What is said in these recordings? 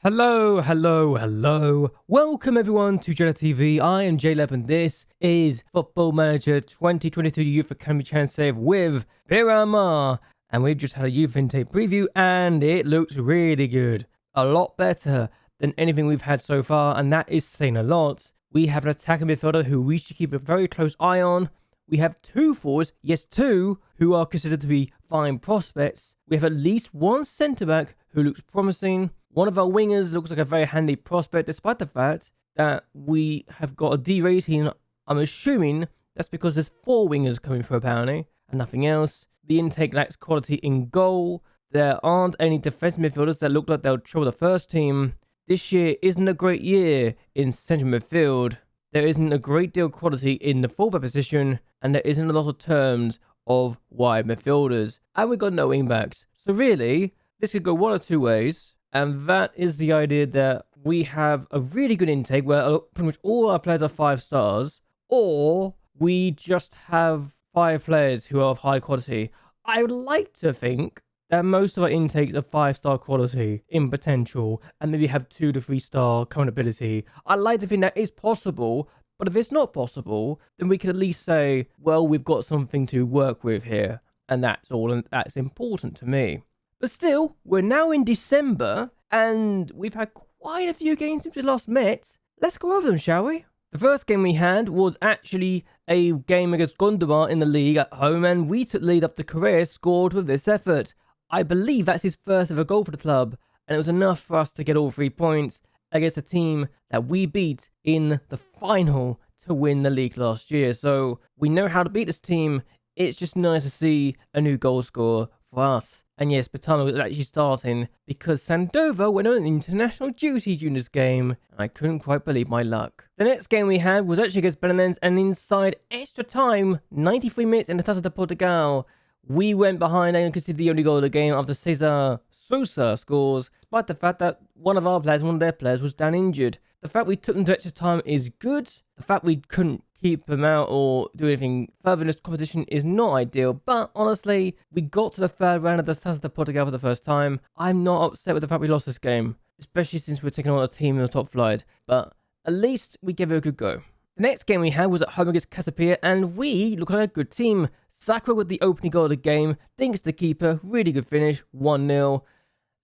Hello, hello, hello. Welcome everyone to JLABTV. I am JLAB and this is Football Manager 2022 Youth Academy Chance Save with Beira-Mar. And we've just had a youth intake preview and it looks really good. A lot better than anything we've had so far, and that is saying a lot. We have an attacking midfielder who we should keep a very close eye on. We have two forwards, yes two, who are considered to be fine prospects. We have at least one centre-back who looks promising. One of our wingers looks like a very handy prospect, despite the fact that we have got a D rating. I'm assuming that's because there's 4 wingers coming through apparently, and nothing else. The intake lacks quality in goal. There aren't any defensive midfielders that look like they'll trouble the first team. This year isn't a great year in central midfield. There isn't a great deal of quality in the fullback position, and there isn't a lot of terms of wide midfielders. And we've got no wingbacks. So really, this could go one or two ways. And that is the idea that we have a really good intake where pretty much all our players are 5 stars, or we just have 5 players who are of high quality. I would like to think that most of our intakes are 5-star quality in potential, and maybe have 2 to 3-star current ability. I like to think that is possible, but if it's not possible, then we can at least say, well, we've got something to work with here, and that's all, and that's important to me. But still, we're now in December, and we've had quite a few games since we last met. Let's go over them, shall we? The first game we had was actually a game against Gondomar in the league at home, and we took lead after Correa scored with this effort. I believe that's his first ever goal for the club, and it was enough for us to get all 3 points against a team that we beat in the final to win the league last year. So we know how to beat this team. It's just nice to see a new goal scorer for us. And yes, Batama was actually starting because Sandova went on international duty during this game. I couldn't quite believe my luck. The next game we had was actually against Belenenses, and inside extra time, 93 minutes in the Taça de Portugal, we went behind and conceded the only goal of the game after Cesar Sousa scores, despite the fact that one of their players was down injured. The fact we took them to extra time is good. The fact we couldn't keep them out or do anything further in this competition is not ideal, but honestly, we got to the 3rd round of the Taça de Portugal for the first time. I'm not upset with the fact we lost this game, especially since we're taking on a team in the top flight, but at least we gave it a good go. The next game we had was at home against Casapia, and we look like a good team. Sakura with the opening goal of the game, dinks the keeper, really good finish, 1-0,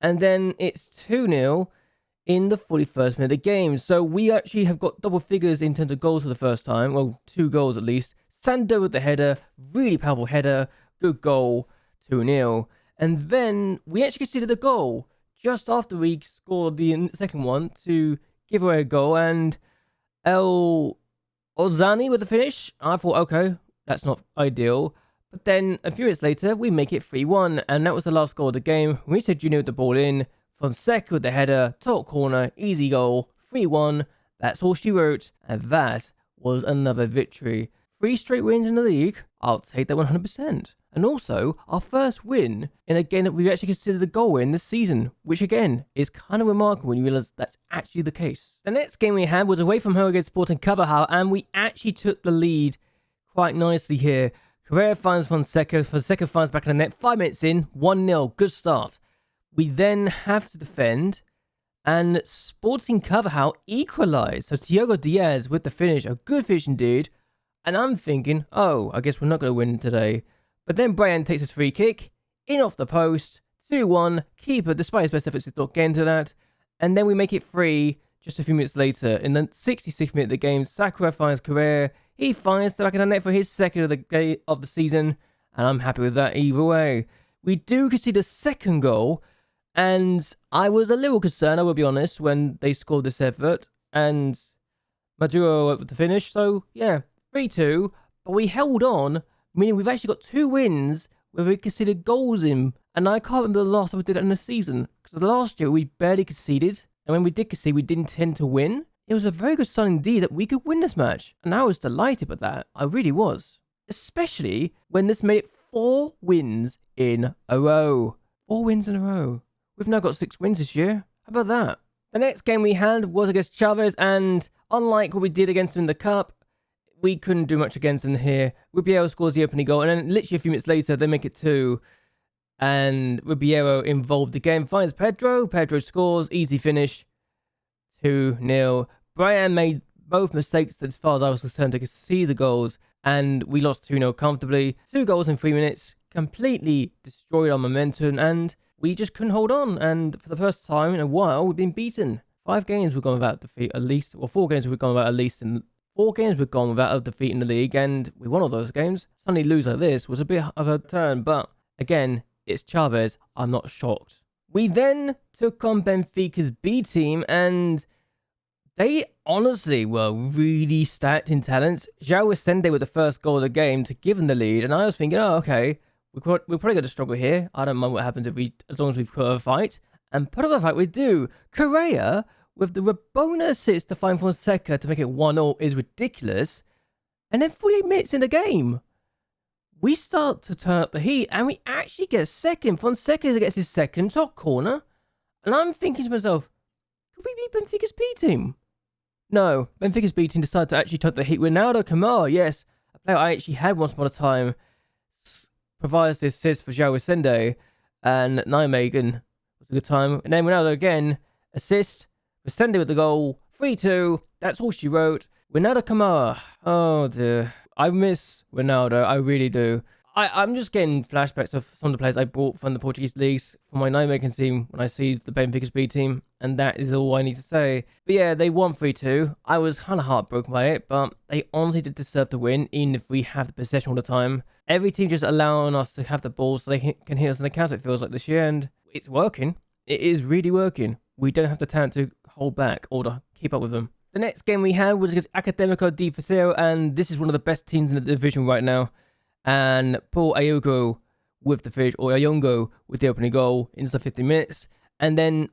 and then it's 2-0 in the 41st minute of the game. So we actually have got double figures in terms of goals for the first time. Well, 2 goals at least. Sando with the header, really powerful header, good goal, 2-0. And then we actually conceded the goal just after we scored the second one to give away a goal. And El Ozani with the finish. I thought, okay, that's not ideal. But then a few minutes later, we make it 3-1. And that was the last goal of the game. We said Junior with the ball in. Fonseca with the header, top corner, easy goal, 3-1. That's all she wrote, and that was another victory. 3 straight wins in the league, I'll take that 100%. And also, our first win in a game that we've actually considered a goal win this season, which again, is kind of remarkable when you realise that's actually the case. The next game we had was away from home against Sporting Cavajal, and we actually took the lead quite nicely here. Correa finds Fonseca finds back in the net, 5 minutes in, 1-0, good start. We then have to defend, and Sporting Cavajal equalised. So Thiago Diaz with the finish, a good finish indeed. And I'm thinking, oh, I guess we're not going to win today. But then Brian takes his free kick, in off the post, 2-1. Keeper, despite his best efforts, did not get into that. And then we make it 3 just a few minutes later. In the 66th minute of the game, Sakura finds Correa. He finds the back of the net for his second of the season. And I'm happy with that either way. We do concede a second goal. And I was a little concerned, I will be honest, when they scored this effort. And Maduro with the finish. So, yeah, 3-2. But we held on, meaning we've actually got 2 wins where we conceded goals in. And I can't remember the last time we did it in the season. Because last year we barely conceded. And when we did concede, we didn't tend to win. It was a very good sign indeed that we could win this match. And I was delighted with that. I really was. Especially when this made it 4 wins in a row. 4 wins in a row. We've now got 6 wins this year. How about that? The next game we had was against Chavez, and unlike what we did against him in the Cup, we couldn't do much against them here. Rubiel scores the opening goal, and then literally a few minutes later, they make it 2. And Ribeiro involved again, finds Pedro. Pedro scores, easy finish, 2-0. Brian made both mistakes as far as I was concerned to see the goals, and we lost 2-0 comfortably. 2 goals in 3 minutes, completely destroyed our momentum, and we just couldn't hold on. And for the first time in a while, we've been beaten. 5 games we've gone without defeat at least, or 4 games we've gone without at least, in 4 games we've gone without a defeat in the league, and we won all those games. Suddenly lose like this was a bit of a turn, but again, it's Chavez. I'm not shocked. We then took on Benfica's B team, and they honestly were really stacked in talents. João Vicente with the first goal of the game to give them the lead, and I was thinking, oh, okay, we're probably going to struggle here. I don't mind what happens as long as we've put up a fight. And put up a fight we do. Correa with the Rabona assist to find Fonseca to make it 1-0 is ridiculous. And then 48 minutes in the game, we start to turn up the heat, and we actually get a second. Fonseca gets his second top corner, and I'm thinking to myself, could we beat Benfica's B team? No, Benfica's B team decided to actually turn up the heat. Ronaldo Camara, yes, a player I actually had once upon a time, provides the assist for João Vicente, and Nijmegen was a good time. And then Ronaldo again, assist, Vicente with the goal, 3-2. That's all she wrote. Ronaldo Camara, oh dear. I miss Ronaldo, I really do. I'm just getting flashbacks of some of the players I brought from the Portuguese leagues for my Nijmegen team when I see the Benfica's B team, and that is all I need to say. But yeah, they won 3-2. I was kind of heartbroken by it, but they honestly did deserve to win, even if we have the possession all the time. Every team just allowing us to have the ball so they can hit us in the counter, it feels like this year, and it's working. It is really working. We don't have the talent to hold back or to keep up with them. The next game we had was against Académico de Viseu, and this is one of the best teams in the division right now. And Paul Ayongo with the finish, or Ayongo with the opening goal inside 15 minutes. And then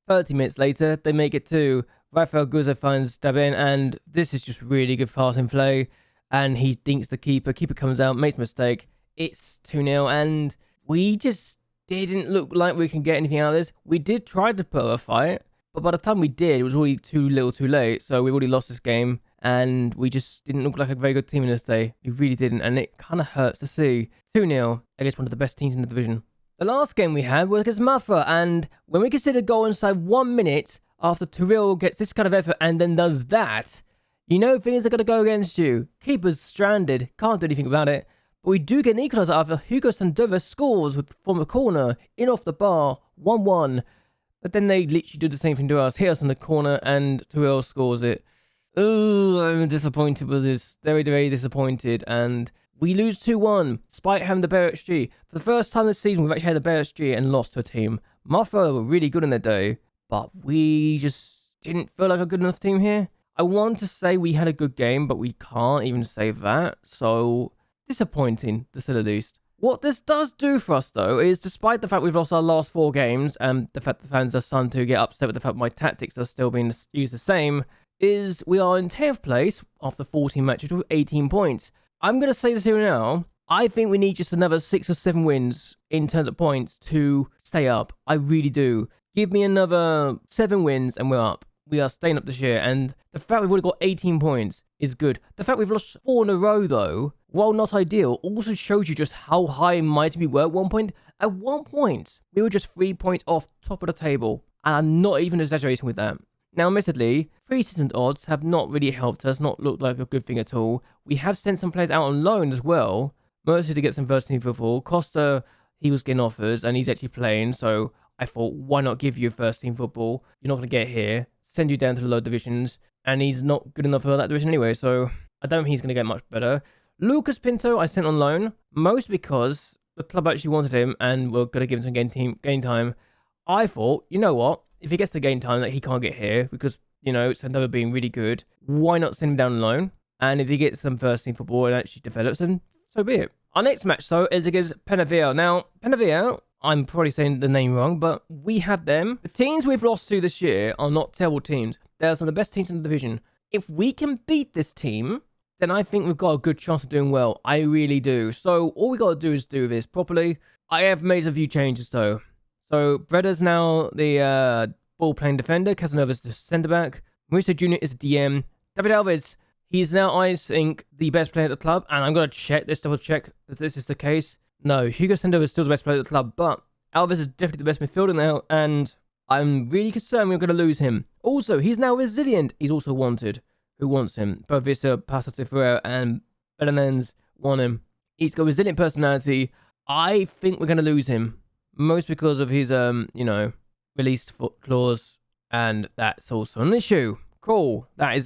30 minutes later, they make it 2. Rafael Guzzo finds Davin, and this is just really good passing play. And he dinks the keeper. Keeper comes out, makes a mistake. It's 2-0, and we just didn't look like we can get anything out of this. We did try to put up a fight, but by the time we did, it was already too little too late. So we already lost this game. And we just didn't look like a very good team in this day. We really didn't, and it kind of hurts to see. 2-0 against one of the best teams in the division. The last game we had was against Mafra, and when we consider goal inside 1 minute after Turil gets this kind of effort and then does that, you know things are going to go against you. Keeper's stranded, can't do anything about it. But we do get an equaliser after Hugo Sandova scores from a corner, in off the bar, 1-1. But then they literally do the same thing to us, hit us in the corner, and Turil scores it. Oh, I'm disappointed with this. Very, very disappointed. And we lose 2-1, despite having the Beira XG. For the first time this season, we've actually had the Beira XG and lost to a team. Mafra were really good in their day, but we just didn't feel like a good enough team here. I want to say we had a good game, but we can't even say that. So, disappointing, to say the least. What this does do for us, though, is despite the fact we've lost our last 4 games, and the fact the fans are starting to get upset with the fact my tactics are still being used the same, is we are in 10th place after 14 matches with 18 points. I'm going to say this here now. I think we need just another 6 or 7 wins in terms of points to stay up. I really do. Give me another 7 wins and we're up. We are staying up this year, and the fact we've already got 18 points is good. The fact we've lost 4 in a row, though, while not ideal, also shows you just how high and mighty we were at one point. At one point, we were just 3 points off top of the table, and I'm not even exaggerating with that. Now, admittedly, pre-season odds have not really helped us, not looked like a good thing at all. We have sent some players out on loan as well, mostly to get some first-team football. Costa, he was getting offers, and he's actually playing, so I thought, why not give you first-team football? You're not going to get here, send you down to the low divisions, and he's not good enough for that division anyway, so I don't think he's going to get much better. Lucas Pinto, I sent on loan, most because the club actually wanted him, and were going to give him some game time. I thought, you know what? If he gets the game time that he can't get here, because, you know, Sandover being really good, why not send him down on loan? And if he gets some first-team football and actually develops, then so be it. Our next match, though, is against Penavia. Now, Penavia, I'm probably saying the name wrong, but we have them. The teams we've lost to this year are not terrible teams. They're some of the best teams in the division. If we can beat this team, then I think we've got a good chance of doing well. I really do. So all we got to do is do this properly. I have made a few changes, though. So, Breda's now the ball-playing defender. Casanova's the centre-back. Mauricio Jr. is a DM. David Alves, he's now, I think, the best player at the club. And I'm going to check this, double-check that this is the case. No, Hugo Sandova is still the best player at the club, but Alves is definitely the best midfielder now, and I'm really concerned we're going to lose him. Also, he's now resilient. He's also wanted. Who wants him? Both Vissa, Pastor Ferrer, and Belenen's want him. He's got resilient personality. I think we're going to lose him. Most because of his, released foot clause, and that's also an issue. Cool. That is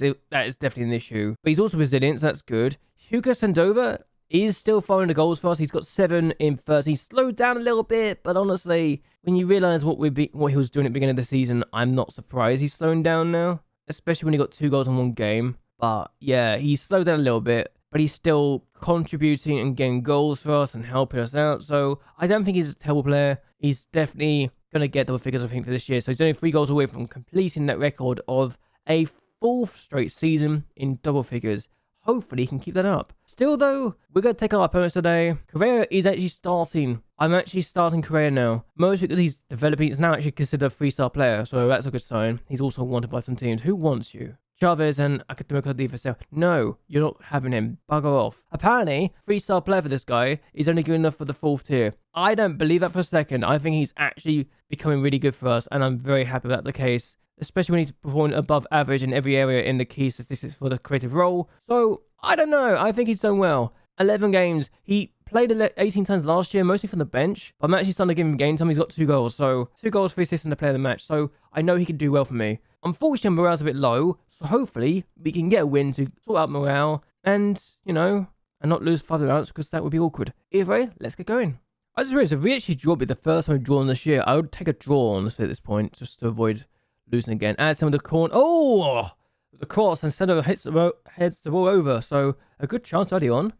definitely an issue. But he's also resilient, so that's good. Hugo Sandova is still following the goals for us. He's got 7 in 30. He's slowed down a little bit, but honestly, when you realise what he was doing at the beginning of the season, I'm not surprised he's slowing down now. Especially when he got 2 goals in 1 game. But yeah, he's slowed down a little bit, but he's still contributing and getting goals for us and helping us out. So I don't think he's a terrible player. He's definitely going to get double figures, I think, for this year. So he's only 3 goals away from completing that record of a 4th straight season in double figures. Hopefully he can keep that up. Still though, we're going to take on our opponents today. Correa is actually starting. I'm actually starting Correa now. Most because he's developing. He's now actually considered a 3-star player. So that's a good sign. He's also wanted by some teams. Who wants you? Chavez and Academico de Vassell. No, you're not having him. Bugger off. Apparently, 3-star player for this guy is only good enough for the 4th tier. I don't believe that for a second. I think he's actually becoming really good for us. And I'm very happy that's the case. Especially when he's performing above average in every area in the key statistics for the creative role. So, I don't know. I think he's done well. 11 games. He played 18 times last year, mostly from the bench. But I'm actually starting to give him game time. He's got 2 goals. So, 2 goals, 3 assists in the player of the match. So, I know he can do well for me. Unfortunately, morale's a bit low. So, hopefully, we can get a win to sort out morale. And, and not lose 5 rounds because that would be awkward. Either way, let's get going. I just realized if we actually draw it the first time we've drawn this year, I would take a draw, honestly, at this point, just to avoid losing again. Add some of the corner. Oh! The cross instead of heads the ball over. So a good chance early on.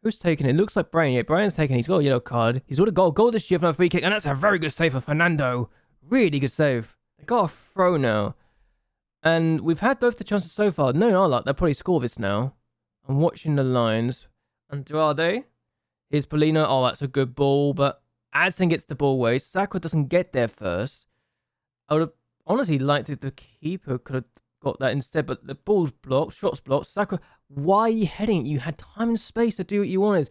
Who's taking it? Looks like Brian. Yeah, Brian's taking it. He's got a yellow card. He's got a goal this year for a free kick. And that's a very good save for Fernando. Really good save. They got a throw now. And we've had both the chances so far. No, not like they'll probably score this now. I'm watching the lines. Andrade. Here's Polino. Oh, that's a good ball. But Adson gets the ball away. Sakura doesn't get there first. I would have honestly liked if the keeper could have got that instead, but the ball's blocked, shots blocked. Sakura, why are you heading? You had time and space to do what you wanted.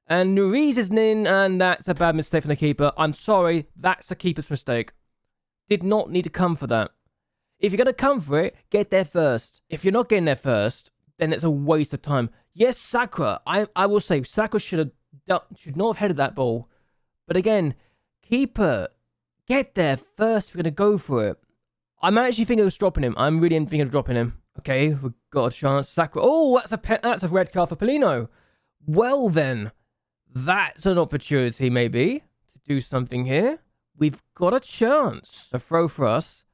And Ruiz is in, and that's a bad mistake from the keeper. I'm sorry, that's the keeper's mistake. Did not need to come for that. If you're going to come for it, get there first. If you're not getting there first, then it's a waste of time. Yes, Sakura, I will say, Sakura should not have headed that ball. But again, keeper, get there first if you're going to go for it. I'm actually thinking of dropping him. I'm really thinking of dropping him. Okay, we've got a chance. Sakura. Oh, that's a red card for Polino. Well then, that's an opportunity maybe to do something here. We've got a chance. A throw for us.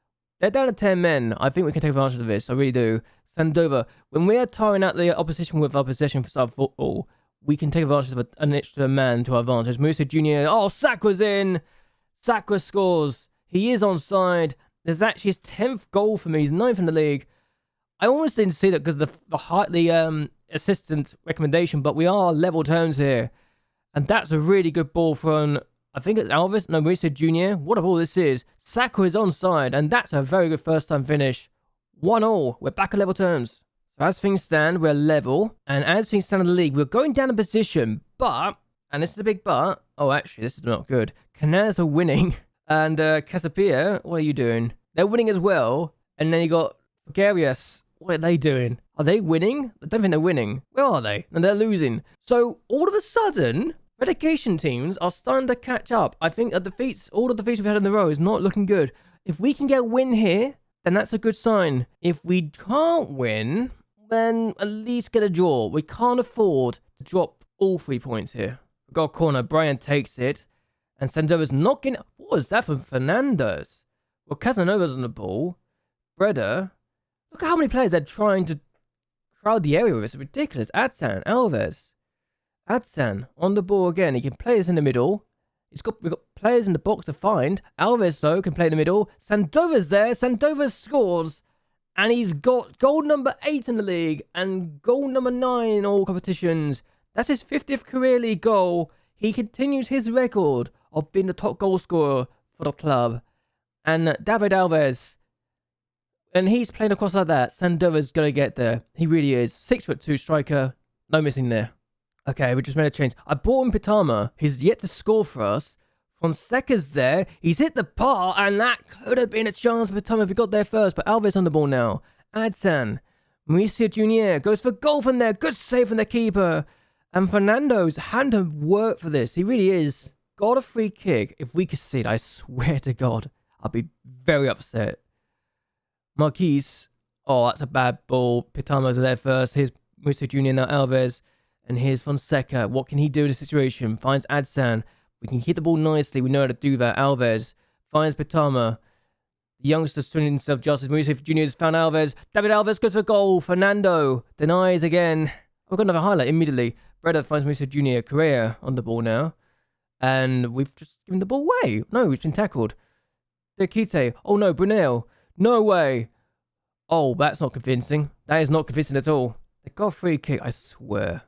They're down to 10 men. I think we can take advantage of this. I really do. Sandova. When we are tiring out the opposition with our possession for sub football, we can take advantage of an extra man to our advantage. Musa Jr. Oh, Sakura's in. Sakura scores. He is onside. There's actually his 10th goal for me. He's 9th in the league. I almost didn't see that because of the assistant recommendation, but we are level terms here. And that's a really good ball from, I think it's Alves. No, Mauricio Jr. What a ball this is. Sakura is onside, and that's a very good first-time finish. 1-1. We're back at level terms. So as things stand, we're level. And as things stand in the league, we're going down a position. But, and this is a big but. Oh, actually, this is not good. Canales are winning. And Casapia, what are you doing? They're winning as well. And then you got Garius. What are they doing? Are they winning? I don't think they're winning. Where are they? And they're losing. So all of a sudden, relegation teams are starting to catch up. I think all the defeats we've had in a row is not looking good. If we can get a win here, then that's a good sign. If we can't win, then at least get a draw. We can't afford to drop all 3 points here. We've got a corner. Brian takes it. And Sandova's not getting... What was that from Fernandez? Well, Casanova's on the ball. Breda. Look at how many players they're trying to crowd the area with. It's ridiculous. Adsan, Alves. Adsan on the ball again. He can play this in the middle. We've got players in the box to find. Alves, though, can play in the middle. Sandova's there. Sandova scores. And he's got goal number 8 in the league. And goal number 9 in all competitions. That's his 50th career league goal. He continues his record of being the top goal scorer for the club. And David Alves, and he's playing across like that. Sandova's going to get there. He really is. 6'2" striker. No missing there. Okay, we just made a change. I brought in Pitama. He's yet to score for us. Fonseca's there. He's hit the par, and that could have been a chance for Pitama if he got there first. But Alves on the ball now. Adsan. Mauricio Junior goes for goal from there. Good save from the keeper. And Fernando's had to work for this. He really is. Got a free kick. If we concede, I swear to God, I'll be very upset. Marquise. Oh, that's a bad ball. Pitama's there first. Here's Mauricio Junior, now Alves. And here's Fonseca. What can he do in this situation? Finds Adsan. We can hit the ball nicely. We know how to do that. Alves finds Pitama. The youngster's doing himself justice. Mauricio Junior has found Alves. David Alves goes for goal. Fernando denies again. We've got another highlight immediately. Breda finds Mauricio Junior. Correa on the ball now. And we've just given the ball away. No, we've been tackled. Dekite. Oh no, Brunel. No way. Oh, that's not convincing. That is not convincing at all. They got a free kick, I swear.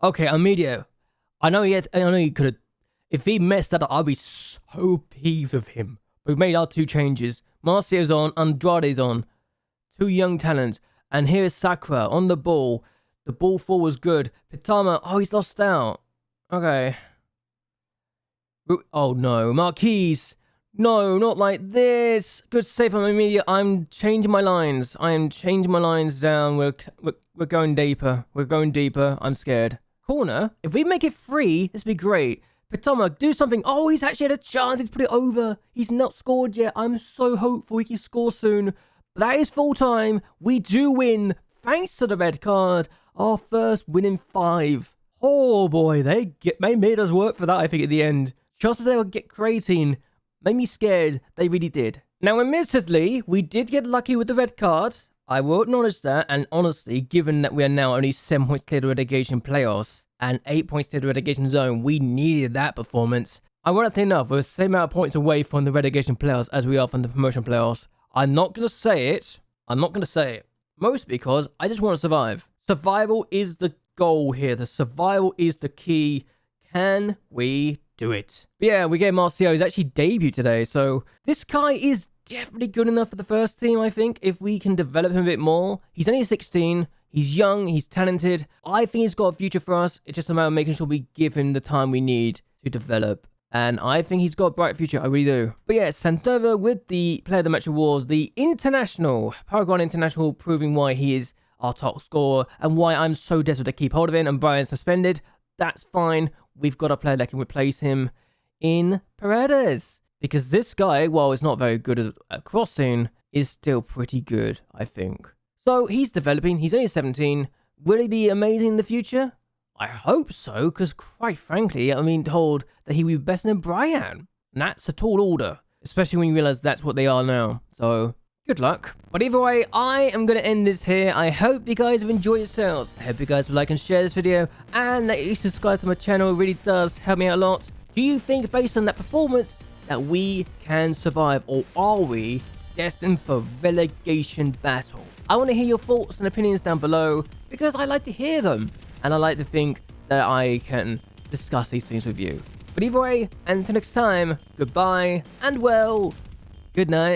Okay, Almeida. I know he could have. If he messed that up, I'd be so peeved with him. We've made our two changes. Marcio's on, Andrade's on. Two young talents. And here's Sakura on the ball. The ball fall was good. Pitama, oh, he's lost out. Okay. Oh no, Marquise. No, not like this. Good save from Amelia. I'm changing my lines. I am changing my lines down. We're going deeper. We're going deeper. I'm scared. Corner. If we make it free, this would be great. Pitama, do something. Oh, he's actually had a chance. He's put it over. He's not scored yet. I'm so hopeful he can score soon. But that is full time. We do win. Thanks to the red card. Our first win in 5. Oh boy, they made us work for that, I think, at the end. Chances they would get creatine. Made me scared. They really did. Now, admittedly, we did get lucky with the red card. I will acknowledge that. And honestly, given that we are now only 7 points clear of the relegation playoffs and 8 points clear of the relegation zone, we needed that performance. Ironically enough, we're the same amount of points away from the relegation playoffs as we are from the promotion playoffs. I'm not going to say it. I'm not going to say it. Mostly because I just want to survive. Survival is the goal here. The survival is the key. Can we do it? But yeah, we gave Marcio. He's actually debuted today. So this guy is definitely good enough for the first team, I think, if we can develop him a bit more. He's only 16. He's young. He's talented. I think he's got a future for us. It's just a matter of making sure we give him the time we need to develop. And I think he's got a bright future. I really do. But yeah, Santova with the Player of the Match award, the International, Paragon International, proving why he is our top scorer and why I'm so desperate to keep hold of him. And Brian's suspended. That's fine. We've got a player that can replace him in Paredes. Because this guy, while he's not very good at crossing, is still pretty good, I think. So he's developing. He's only 17. Will he be amazing in the future? I hope so, because quite frankly, I'm being told that he will be better than Brian. And that's a tall order, especially when you realize that's what they are now. So, good luck. But either way, I am going to end this here. I hope you guys have enjoyed yourselves. I hope you guys will like and share this video, and that you subscribe to my channel. It really does help me out a lot. Do you think, based on that performance, that we can survive, or are we destined for relegation battle? I want to hear your thoughts and opinions down below, because I like to hear them. And I like to think that I can discuss these things with you. But either way, until next time, goodbye, and well, good night.